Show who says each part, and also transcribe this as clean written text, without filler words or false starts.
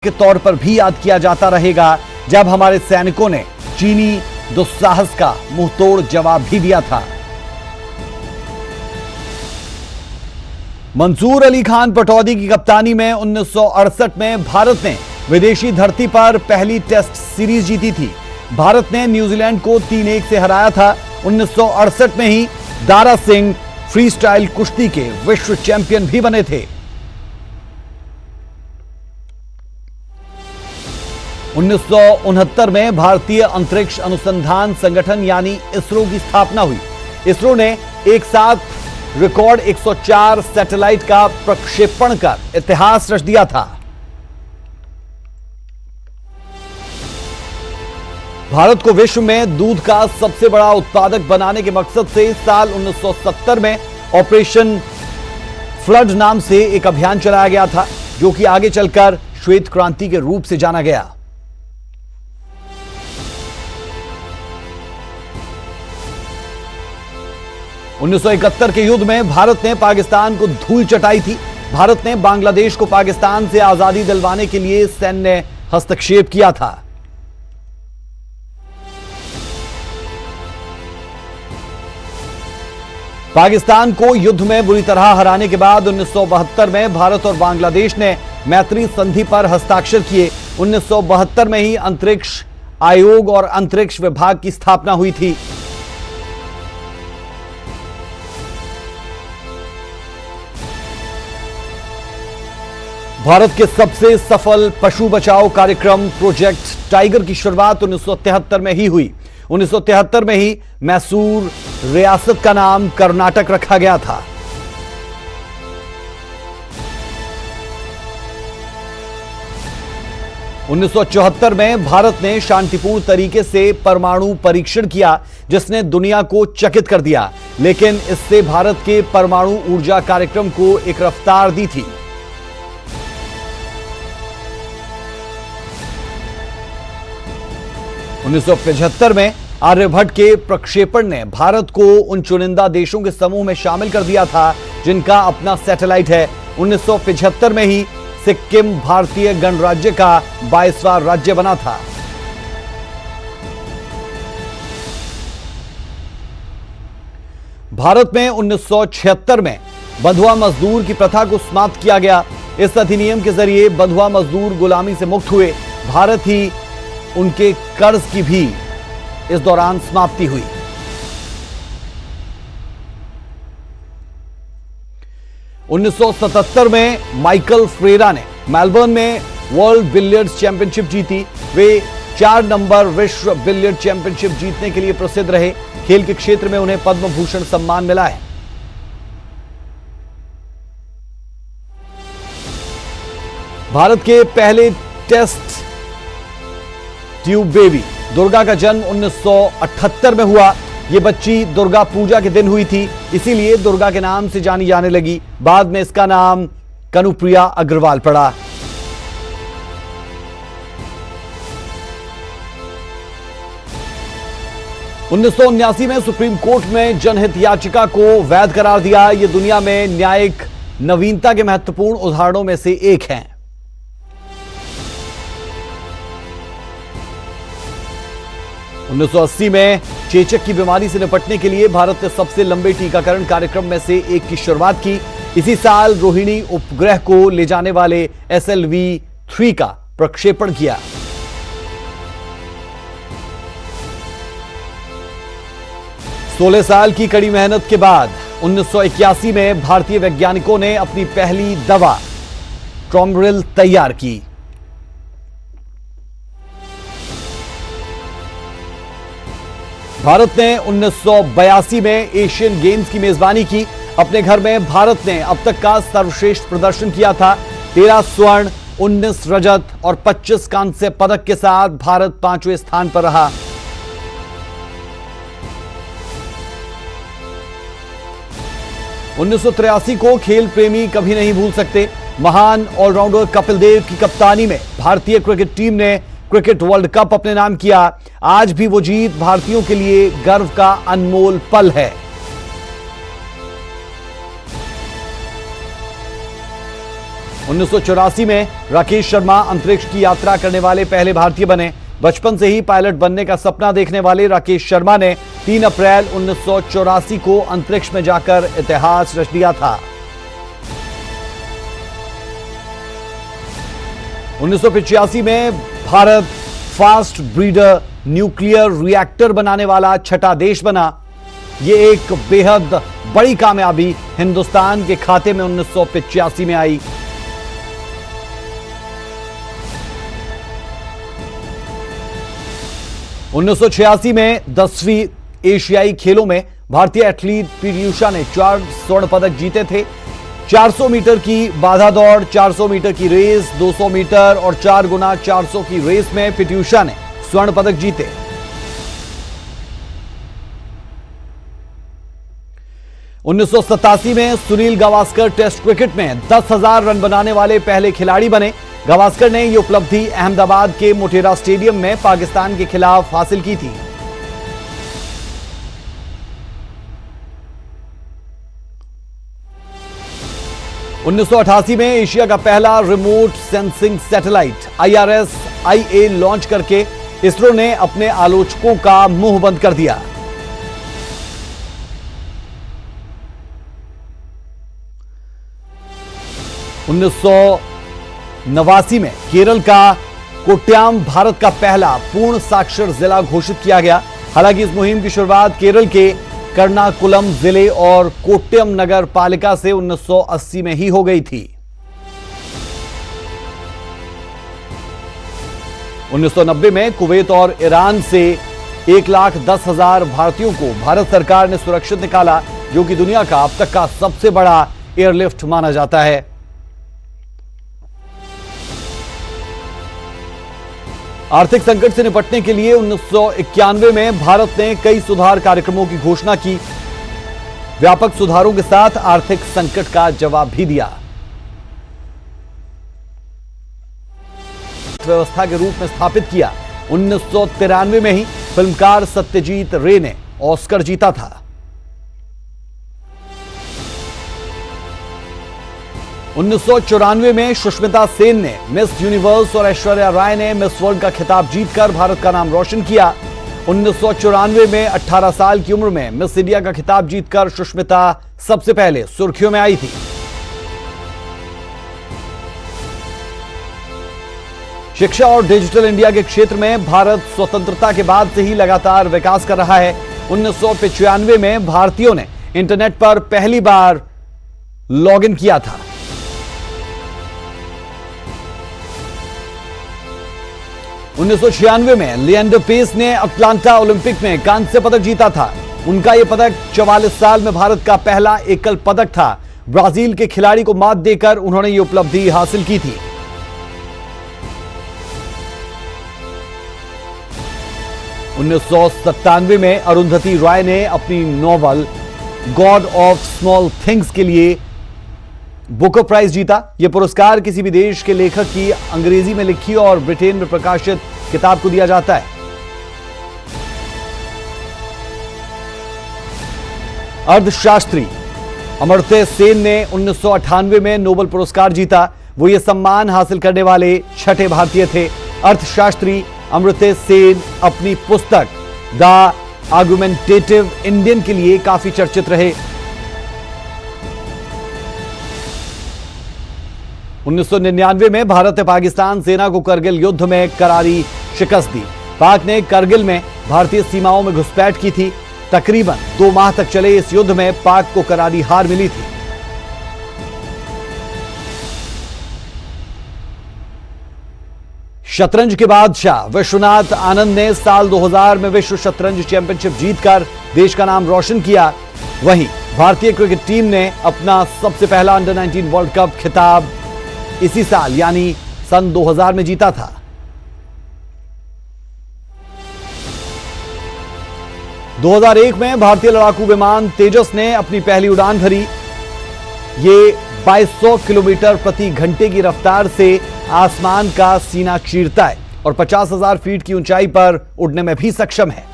Speaker 1: के तौर पर भी याद किया जाता रहेगा, जब हमारे सैनिकों ने चीनी दुस्साहस का मुंहतोड़ जवाब भी दिया था। मंसूर अली खान पटौदी की कप्तानी में 1968 में भारत ने विदेशी धरती पर पहली टेस्ट सीरीज जीती थी। भारत ने न्यूजीलैंड को 3-1 से हराया था। 1968 में ही दारा सिंह फ्री स्टाइल कुश्ती के विश्व चैंपियन भी बने थे। 1969 में भारतीय अंतरिक्ष अनुसंधान संगठन यानी इसरो की स्थापना हुई। इसरो ने एक साथ रिकॉर्ड 104 सैटेलाइट का प्रक्षेपण कर इतिहास रच दिया था। भारत को विश्व में दूध का सबसे बड़ा उत्पादक बनाने के मकसद से साल 1970 में ऑपरेशन फ्लड नाम से एक अभियान चलाया गया था, जो कि आगे चलकर श्वेत क्रांति के रूप से जाना गया। 1971 के युद्ध में भारत ने पाकिस्तान को धूल चटाई थी। भारत ने बांग्लादेश को पाकिस्तान से आजादी दिलवाने के लिए सैन्य हस्तक्षेप किया था। पाकिस्तान को युद्ध में बुरी तरह हराने के बाद 1972 में भारत और बांग्लादेश ने मैत्री संधि पर हस्ताक्षर किए। 1972 में ही अंतरिक्ष आयोग और अंतरिक्ष विभाग की स्थापना हुई थी। भारत के सबसे सफल पशु बचाओ कार्यक्रम प्रोजेक्ट टाइगर की शुरुआत 1973 में ही हुई। 1973 में ही मैसूर रियासत का नाम कर्नाटक रखा गया था। उन्नीस सौ 1974 में भारत ने शांतिपूर्ण तरीके से परमाणु परीक्षण किया, जिसने दुनिया को चकित कर दिया, लेकिन इससे भारत के परमाणु ऊर्जा कार्यक्रम को एक रफ्तार दी थी। 1975 में आर्यभट्ट के प्रक्षेपण ने भारत को उन चुनिंदा देशों के समूह में शामिल कर दिया था जिनका अपना सैटेलाइट है। 1975 में ही सिक्किम भारतीय गणराज्य का 22वां राज्य बना था। भारत में 1976 में बंधुआ मजदूर की प्रथा को समाप्त किया गया। इस अधिनियम के जरिए बंधुआ मजदूर गुलामी से मुक्त हुए। भारत ही उनके कर्ज की भी इस दौरान समाप्ति हुई। 1977 में माइकल फ्रेरा ने मेलबर्न में वर्ल्ड बिलियर्ड्स चैंपियनशिप जीती। वे 4 नंबर विश्व बिलियर्ड चैंपियनशिप जीतने के लिए प्रसिद्ध रहे। खेल के क्षेत्र में उन्हें पद्म भूषण सम्मान मिला है। भारत के पहले टेस्ट ट्यूब बेबी दुर्गा का जन्म 1978 में हुआ। यह बच्ची दुर्गा पूजा के दिन हुई थी, इसीलिए दुर्गा के नाम से जानी जाने लगी। बाद में इसका नाम कनुप्रिया अग्रवाल पड़ा। उन्नीस सौ 1979 में सुप्रीम कोर्ट में जनहित याचिका को वैध करार दिया। यह दुनिया में न्यायिक नवीनता के महत्वपूर्ण उदाहरणों में से एक है। 1980 में चेचक की बीमारी से निपटने के लिए भारत ने सबसे लंबे टीकाकरण कार्यक्रम में से एक की शुरुआत की। इसी साल रोहिणी उपग्रह को ले जाने वाले SLV-3 का प्रक्षेपण किया। सोलह साल की कड़ी मेहनत के बाद 1981 में भारतीय वैज्ञानिकों ने अपनी पहली दवा ट्रोमरिल तैयार की। भारत ने 1982 में एशियन गेम्स की मेजबानी की। अपने घर में भारत ने अब तक का सर्वश्रेष्ठ प्रदर्शन किया था। 13 स्वर्ण, 19 रजत और 25 कांस्य पदक के साथ भारत 5वें स्थान पर रहा। उन्नीस सौ 1983 को खेल प्रेमी कभी नहीं भूल सकते। महान ऑलराउंडर कपिल देव की कप्तानी में भारतीय क्रिकेट टीम ने क्रिकेट वर्ल्ड कप अपने नाम किया। आज भी वो जीत भारतीयों के लिए गर्व का अनमोल पल है। 1984 में राकेश शर्मा अंतरिक्ष की यात्रा करने वाले पहले भारतीय बने। बचपन से ही पायलट बनने का सपना देखने वाले राकेश शर्मा ने 3 अप्रैल 1984 को अंतरिक्ष में जाकर इतिहास रच दिया था। 1985 में Bharat fast breeder nuclear reactor बनाने वाला छठा देश बना। यह एक बेहद बड़ी कामयाबी हिंदुस्तान के खाते में 1985 में आई। उन्नीस सौ 86 में 10वीं एशियाई खेलों में भारतीय एथलीट पीटी उषा ने 4 स्वर्ण पदक जीते थे। 400 मीटर की बाधा दौड़, 400 मीटर की रेस, 200 मीटर और 4 गुना 400 की रेस में पीटी उषा ने स्वर्ण पदक जीते। उन्नीस सौ 87 में सुनील गावस्कर टेस्ट क्रिकेट में 10,000 रन बनाने वाले पहले खिलाड़ी बने। गावस्कर ने यह उपलब्धि अहमदाबाद के मोटेरा स्टेडियम में पाकिस्तान के खिलाफ हासिल की थी। उन्नीस सौ 88 में एशिया का पहला remote sensing satellite IRS-IA launch करके इसरो ने अपने आलोचकों का मुंह बंद कर दिया। उन्नीस सौ 89 में केरल का कोट्टायम भारत का पहला पूर्ण साक्षर जिला घोषित किया गया। हालांकि इस मुहिम की शुरुआत केरल के कर्नाकुलम जिले और कोट्टयम नगर पालिका से 1980 में ही हो गई थी। 1990 में कुवैत और ईरान से 1,10,000 भारतीयों को भारत सरकार ने सुरक्षित निकाला, जो कि दुनिया का अब तक का सबसे बड़ा एयरलिफ्ट माना जाता है। आर्थिक संकट से निपटने के लिए 1991 में भारत ने कई सुधार कार्यक्रमों की घोषणा की। व्यापक सुधारों के साथ आर्थिक संकट का जवाब भी दिया। व्यवस्था के रूप में स्थापित किया। 1993 में ही फिल्मकार सत्यजीत रे ने ऑस्कर जीता था। 1994 में सुष्मिता सेन ने मिस यूनिवर्स और ऐश्वर्या राय ने मिस वर्ल्ड का खिताब जीतकर भारत का नाम रोशन किया। 1994 में 18 साल की उम्र में मिस इंडिया का खिताब जीतकर सुष्मिता सबसे पहले सुर्खियों में आई थी। शिक्षा और डिजिटल इंडिया के क्षेत्र में भारत स्वतंत्रता के बाद से ही लगातार विकास कर रहा है। 1995 में भारतीयों ने इंटरनेट पर पहली बार लॉगिन किया था। 1996 में लिएंडर पेस ने अटलांटा ओलंपिक में कांस्य पदक जीता था। उनका यह पदक 44 साल में भारत का पहला एकल पदक था। ब्राजील के खिलाड़ी को मात देकर उन्होंने यह उपलब्धि हासिल की थी। 1997 में अरुंधति रॉय ने अपनी novel God of small things के लिए बुकर प्राइज जीता। यह पुरस्कार किसी भी देश के लेखक की अंग्रेजी में लिखी और ब्रिटेन में प्रकाशित किताब को दिया जाता है। अर्थशास्त्री अमर्त्य सेन ने 1998 में नोबेल पुरस्कार जीता। वो यह सम्मान हासिल करने वाले छठे भारतीय थे। अर्थशास्त्री अमर्त्य सेन अपनी पुस्तक द आर्गुमेंटेटिव इंडियन के लिए काफी चर्चित रहे। 1999 में भारत ने पाकिस्तान सेना को करगिल युद्ध में करारी शिकस्त दी। पाक ने करगिल में भारतीय सीमाओं में घुसपैठ की थी। तकरीबन 2 माह तक चले इस युद्ध में पाक को करारी हार मिली थी। शतरंज के बादशाह विश्वनाथ आनंद ने साल 2000 में विश्व शतरंज चैंपियनशिप जीतकर देश का नाम रोशन किया। वहीं भारतीय क्रिकेट टीम ने अपना सबसे पहला अंडर 19 वर्ल्ड कप खिताब इसी साल यानी सन 2000 में जीता था। - 2001 में भारतीय लड़ाकू विमान तेजस ने अपनी पहली उड़ान भरी। ये 2200 किलोमीटर प्रति घंटे की रफ्तार से आसमान का सीना चीरता है और 50,000 फीट की ऊंचाई पर उड़ने में भी सक्षम है।